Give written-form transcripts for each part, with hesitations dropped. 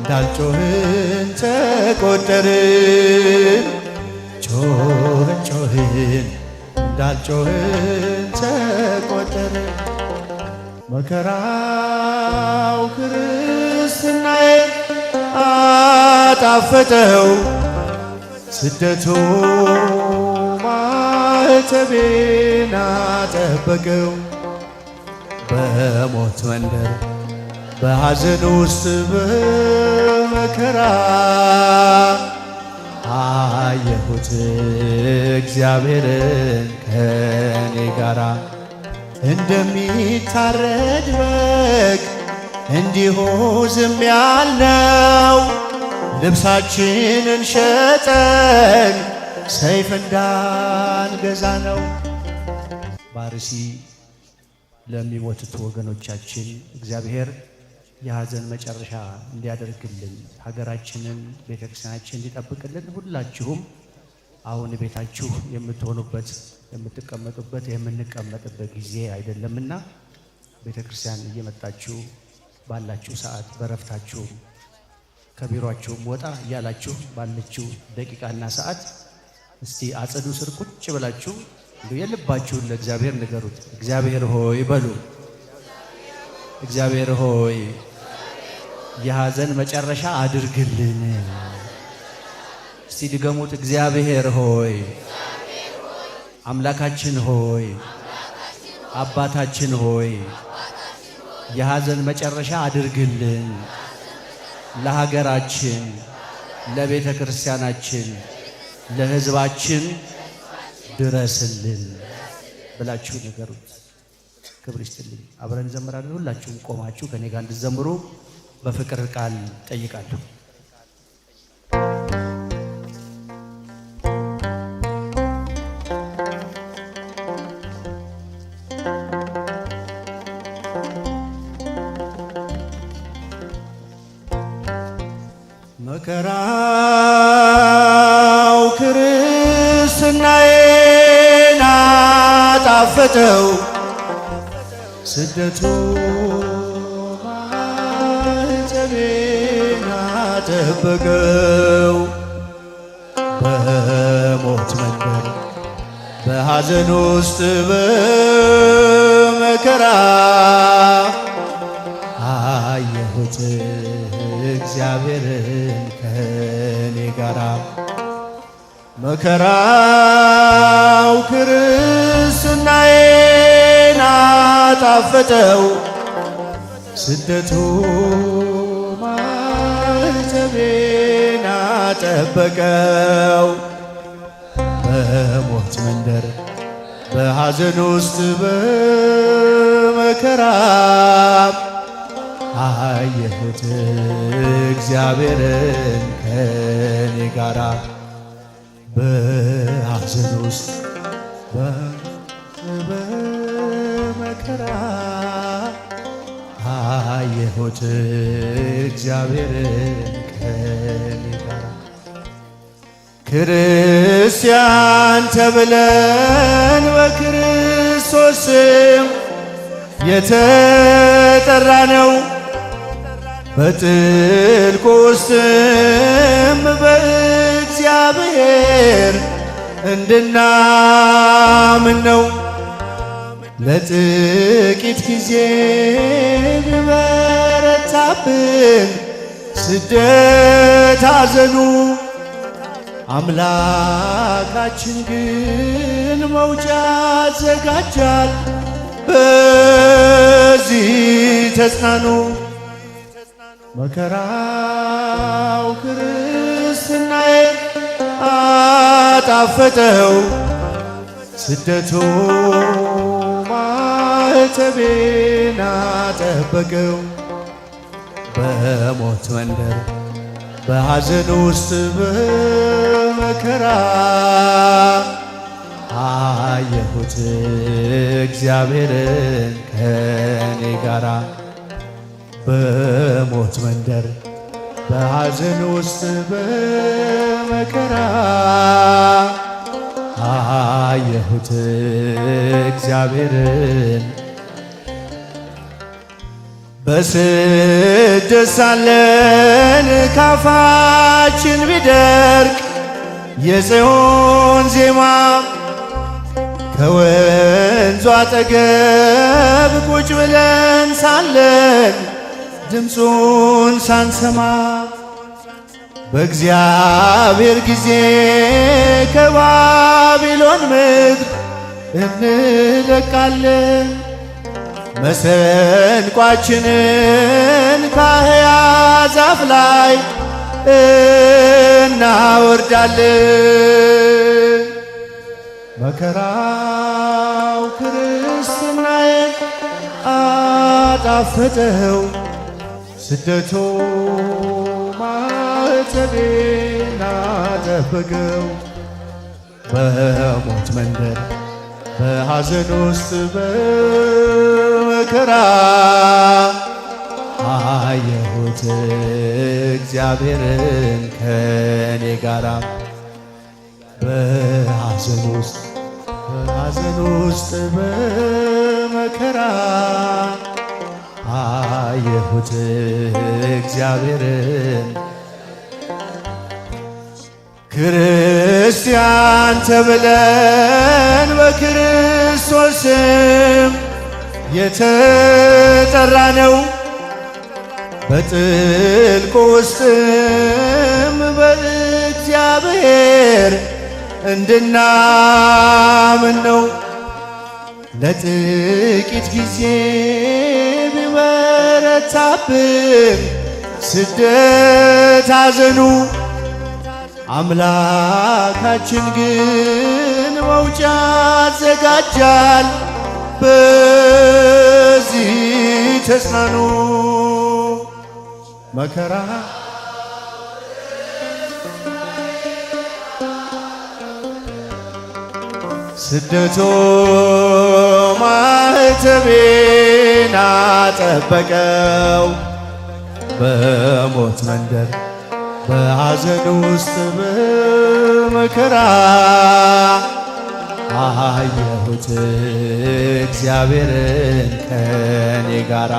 እንዳልጮህን ተቆጠርን ጮህን እንዳልጮህን ተቆጠርን መከራው ክርስትናዬን አጣፈጠው ስደቱ ማዕተቤን አጠበቀው በሞት መንደር በሐዘን ውስጥ በመከራ አየሁት እግዚአብሔርን ከኔ ጋራ እንደሚታረድ በግ እንዲሁ ዝም ያልነው ልብሳችንን ሸጠን ሰይፍ እንዳንገዛ ነው። ባርሲ ለሚሞቱት ወገኖቻችን እግዚአብሔር የሐዘን መጨረሻ እንዲያደርግልን ሀገራችንን ቤተክርስቲያናችን እንዲጠብቅልን ሁላችሁም አሁን ቤታችሁ የምትሆኑበት የምትቀመጡበት የምንቀመጥበት ጊዜ አይደለምና ቤተክርስቲያን እየመጣችሁ ባላችሁ ሰዓት በረፍታችሁም ከቢሮአችሁም ወጣ እያላችሁ ባለችው ደቂቃና ሰዓት እስቲ አጸዱ ስር ቁጭ ብላችሁ የልባችሁን ለእግዚአብሔር ንገሩት። እግዚአብሔር ሆይ በሉ። እግዚአብሔር ሆይ የሐዘን መጨረሻ አድርግልን። እስቲ ድገሙት። እግዚአብሔር ሆይ አምላካችን ሆይ አባታችን ሆይ የሐዘን መጨረሻ አድርግልን። ለሀገራችን፣ ለቤተ ክርስቲያናችን፣ ለሕዝባችን ድረስልን ብላችሁ ንገሩት። ክብር ይስጥልኝ። አብረን እንዘምራለን። ሁላችሁም ቆማችሁ ከኔ ጋር እንድትዘምሩ በፍቅር ቃል ጠይቃለሁ። መከራው ክርስትናዬን አጣፈጠው ስደቱ ማዕተቤን አጠበቀው በሞት መንደር በሐዘን ውስጥ በመከራ አየሁት እግዚአብሔርን ከኔ ጋራ መከራው ክርስትናዬን አጣፈጠው ስደቱ ማዕተቤን አጠበቀው በሞት መንደር በሐዘን ውስጥ በመከራ አየሁት እግዚአብሔርን ከኔ ጋራ በሐዘን ውስጥ በመከራ አየሁት እግዚአብሔርን ከኔ ጋራ ክርስቲያን ተብለን በክርስቶስ ስም የተጠራ ነው በጥልቁ ውስጥም በእግዚአብሔር እንድናምን ነው። ለጥቂት ጊዜ ቢበረታብን ስደት ሐዘኑ አምላካችን ግን መውጫ ያዘጋጃል። በዚህ ተጽናኑ። መከራው ክርስትናዬን አጣፈጠው ስደቱ ማዕተቤን አጠበቀው በሞት መንደር በሐዘን ውስጥ በመከራ አየሁት እግዚአብሔርን ከኔ ጋራ በሞት መንደር በሐዘን ውስጥ በመከራ አየሁት እግዚአብሔርን በስደት ሳለን ካፋችን ቢደርቅ የጽዮን ዜማ ከወንዙ አጠገብ ቁጭ ብለን ሳለን ድምፁን ሳንሰማ በእግዚአብሔር ጊዜ ከባቢሎን ምድር እንለቃለን። መሰንቋችንን ካህያው ዛፍ ላይ እናወርዳለን። መከራው ክርስትናዬን አጣፈጠው፣ ስደቱ ማኅተቤን አጠበቀው። በሞት መንደር በሐዘን ውስጥ በመከራ አየሁት እግዚአብሔርን ከኔ ጋራ። በሐዘን ውስጥ በመከራ አየሁት እግዚአብሔርን። ክርስቲያን ተብለን በክርስቶስ ስም የተጠራነው በጥልቁ ውስጥም በእግዚአብሔር እንድናምን ነው። ለጥቂት ጊዜ ቢበረታብን ስደት ሐዘኑ አምላካችን ግን መውጫ ያዘጋጃል። በዚህ ተጽናኑ። መከራ ስደቱ ማኅተቤን አጠበቀው። በሞት መንደር በሐዘን ውስጥ በመከራ አየሁት እግዚአብሔርን ከኔ ጋራ።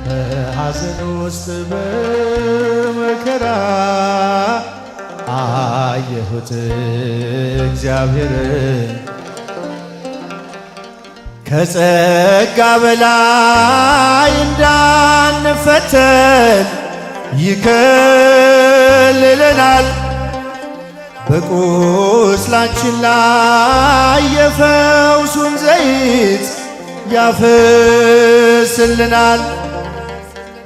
በሐዘን ውስጥ በመከራ አየሁት እግዚአብሔርን። ከጸጋ በላይ እንዳንፈተን ይከልለናል። በቁስላችን ላይ የፈውሱን ዘይት ያፈስልናል።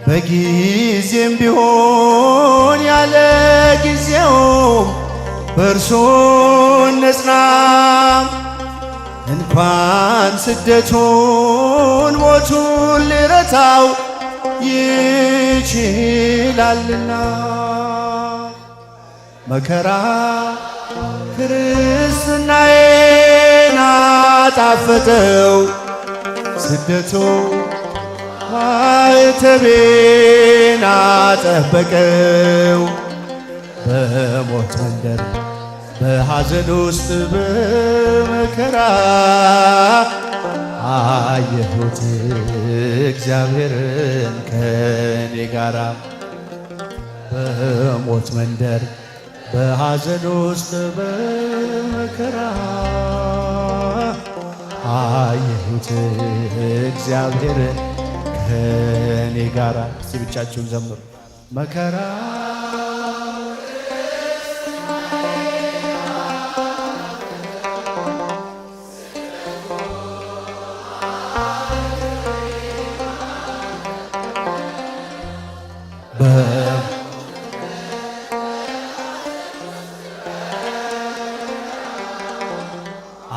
በጊዜም ቢሆን ያለ ጊዜውም በእርሱ እንጽና። እንኳን ስደቱን ሞቱን ሊረታው ይችላልና። መከራ ክርስትናዬን አጣፈጠው፣ ስደቱ ማኅተቤን አጠበቀው። በሞት መንደር በሐዘን ውስጥ በመከራ አየሁት እግዚአብሔርን ከኔ ጋራ። በሞት መንደር በሐዘን ውስጥ በመከራ አየሁት እግዚአብሔርን ከኔ ጋራ። እስቲ ብቻችሁን ዘምሩ። መከራ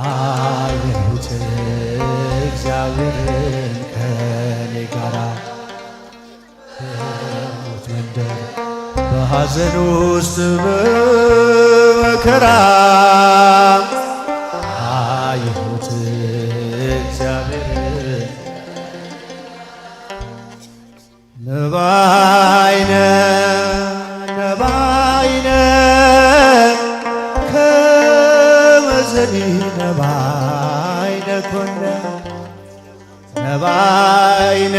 አየሁት እግዚአብሔርን ከኔ ጋራ። በሞት መንደር በሐዘን ውስጥ በመከራ አየሁት እግዚአብሔርን። ነባይነ ከመዘኒ ነባይነ ኮነ ነባይነ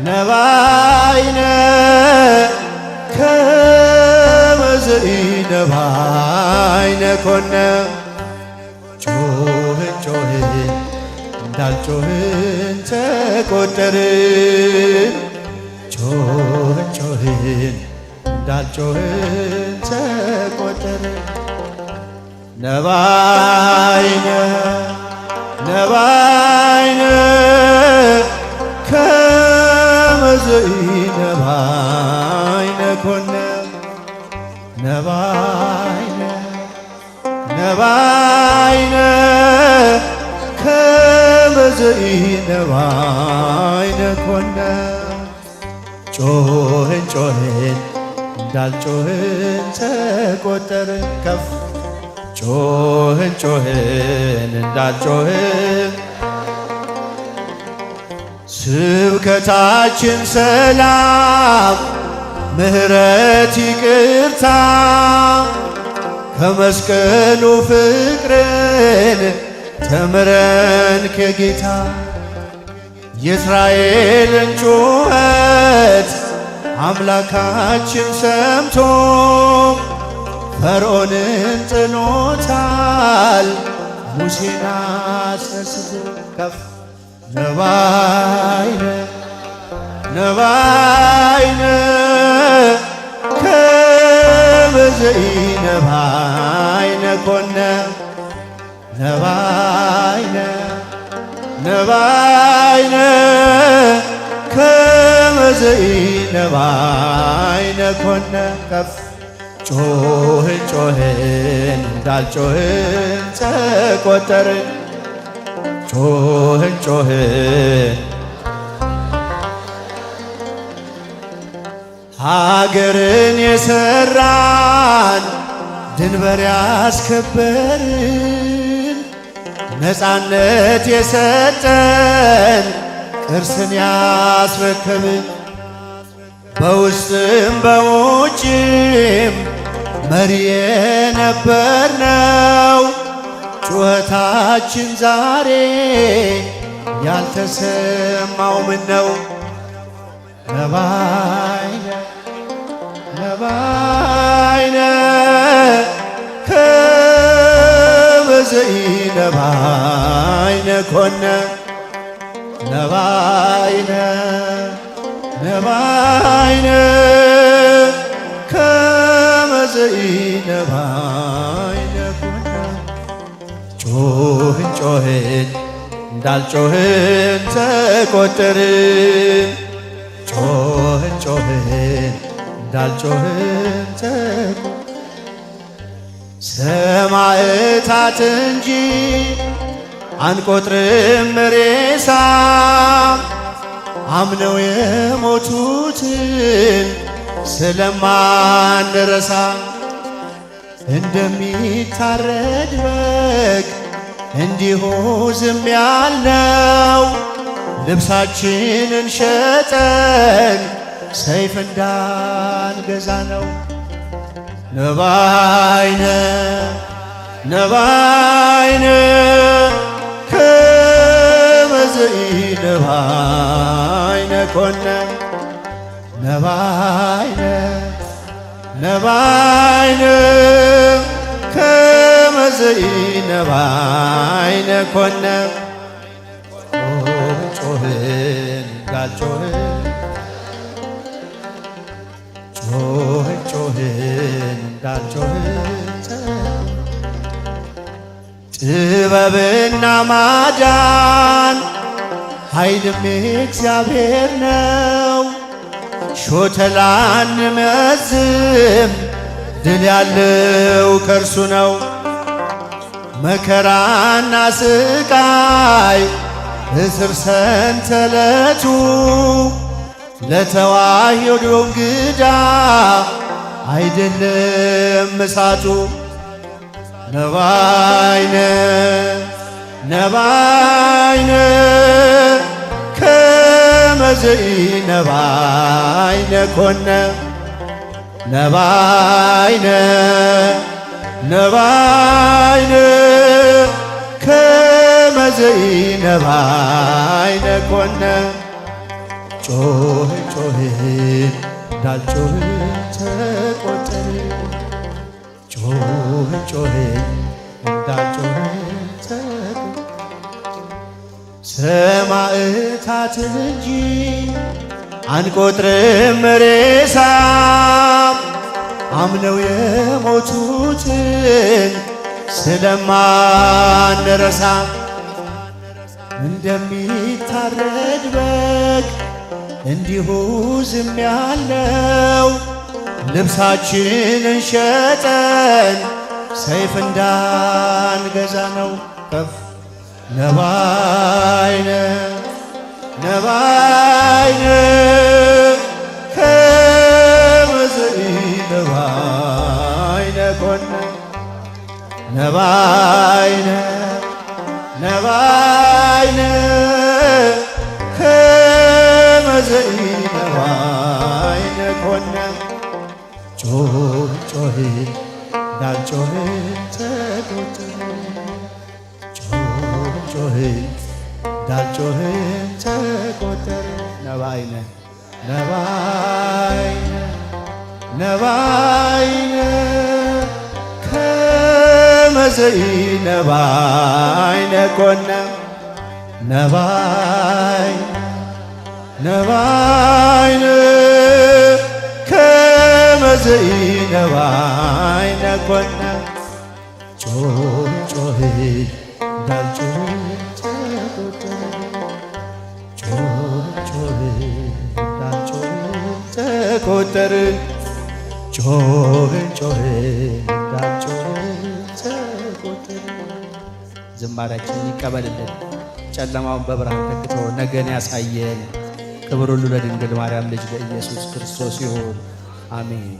ነባይነ ከመ ዘኢነባይነ ኮነ ጮህን ጮህን እንዳልጮህን ተቆጠርን ጮህን ጮህን እንዳልጮህን ተቆጠርን ነባይነ ነባይነ ከመ ዘኢነባይነ ኮነ ነባይነ ነባይነ ከመ ዘኢነባይነ ኮነ ጮህን ጮህን እንዳልጮህን ተቆጠርን ከፍ ጮህን ጮህን እንዳልጮህን ስብከታችን ሰላም ምሕረት ይቅርታ ከመስቀሉ ፍቅርን ተምረን ከጌታ የእስራኤልን ጩኸት አምላካችን ሰምቶ ፈርዖንን ጥሎታል ሙሴን አስነስቶ ከፍ ነባይነ ነባይነ ከመ ዘኢነባይነ ኮነ ነባይነ ነባይነ ከመ ዘኢነባይነ ኮነ ከፍ ጮህን ጮህን እንዳልጮህን ተቆጠርን ጮህን ጮህን ሀገርን የሰራን ድንበር ያስከበርን ነፃነት የሰጠን ቅርስን ያስረከብን በውስጥም በውጭም መሪ የነበርነው ጩኸታችን ዛሬ ያልተሰማው ምነው ነባይነ ነባይነ ከመ ዘኢነባይነ ኮነ ነባይነ ነባይነ ከመ ዘኢነባይነ ኮነ ጮህን ጮህን እንዳልጮህን ተቆጠርን ጮህን ጮህን እንዳልጮህን ሰማዕታት እንጂ አንቆጥርም ሬሳ አምነው የሞቱትን ስለማንረሳ እንደሚታረድ በግ እንዲሁ ዝም ያልነው ልብሳችንን ሸጠን ሰይፍ እንዳንገዛ ነው ነባይነ ነባይነ ከመ ዘኢነባይነ ኮነ ነባይነ ነባይነ ከመ ዘኢነባይነ ኮነ ጮህን እንዳልጮህን ጮህን ጮህን እንዳልጮህን ጥበብና ማዳን ኃይልም እግዚአብሔር ነው ሾተላን መዝም ድል ያለው ከእርሱ ነው መከራና ስቃይ እስር ሰንሰለቱ ለተዋሕዶ እንግዳ አይደለም እሳቱ ነባይነ ነባይነ ከመ ዘኢነባይነ ኮነ ነባይነ ነባይነ ከመ ዘይነባይነ ኮነ ጮህ ጮህ እንዳልጮህ ተቆጠረ ጮህ ጮህ እንዳልጮህ ሰማዕታትን እንጂ አንቆጥርም ሬሳ አምነው የሞቱትን ስለማንረሳ እንደሚታረድ በግ እንዲሁ ዝም ያልነው ልብሳችንን ሸጠን ሰይፍ እንዳንገዛ ነው። ከፍ ነባይነ ነባይነ ከመ ዘይነባይነ ኮነ ነባይነ ነባይነ ከመ ዘይነባይነ ኮነ ጮህ ጮህ እንዳልጮህ ተቆጠረ ጮህ ጮህ እንዳልጮህ ተቆጠረ ነባይነ ነባይነ ነባይነ ከመ ዘይነባይነ ኮነ ነባይነ ነባይነ ከመ ዘይነባይነ ኮነ ጮህ ጮህ እንዳልጮህ ተቆጠረ ጮህ ጮህ እንዳልጮህ ተቆጠረ ጮህ ጮህ እንዳልጮህ ተቆጠረ። ዝማሬያችንን ይቀበልልን። ጨለማውን በብርሃን ተክቶ ነገን ያሳየን። ክብር ሁሉ ለድንግል ማርያም ልጅ ለኢየሱስ ክርስቶስ ይሁን። አሜን።